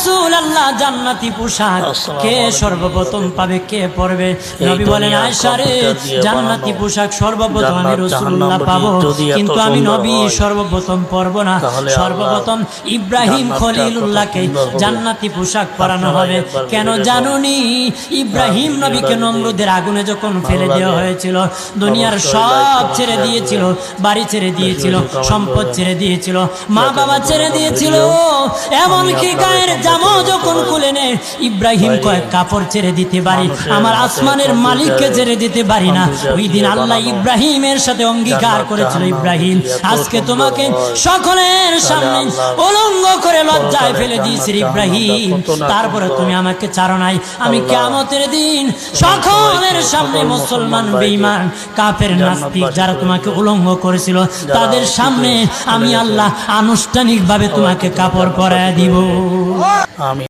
রাসূলুল্লাহ জান্নাতি পোশাক কে সর্বপ্রথম পাবে, কে পরবে? নবী বলেন আয়েশা রে, জান্নাতি পোশাক সর্বপ্রথম আমি রাসূলুল্লাহ পাবো, কিন্তু আমি নবী সর্বপ্রথম পরব না। সর্বপ্রথম ইব্রাহিম খলিলুল্লাহকে জান্নাতি পোশাক পরানো হবে। কেন জানুনি? ইব্রাহিম নবীকে নমরুদের আগুনে যখন ফেলে দেওয়া হয়েছিল, দুনিয়ার সব ছেড়ে দিয়েছিল, বাড়ি ছেড়ে দিয়েছিল, সম্পদ ছেড়ে দিয়েছিল, মা বাবা ছেড়ে দিয়েছিল, এমনকি গায়ের জামা যখন খুলে নেয়, ইব্রাহিম কয়েক কাপড় ছেড়ে দিতে পারি, আমার আসমানের মালিককে ছেড়ে দিতে পারি না। ওই দিন আল্লাহ ইব্রাহিমের সাথে অঙ্গীকার করেছিল, ইব্রাহিম আজকে তোমাকে সকলের সামনে উলঙ্গ করে লজ্জায় ফেলে দিয়েছি ইব্রাহিম, তারপরে তুমি আমাকে ছাড়ো নাই। আমি কিয়ামতের দিন সকলের সামনে মুসলমান, বেঈমান, কাফের, নাস্তিক যারা তোমাকে উলঙ্গ করেছিল তাদের সামনে আমি আল্লাহ আনুষ্ঠানিকভাবে তোমাকে কাপড় পরায় দিব।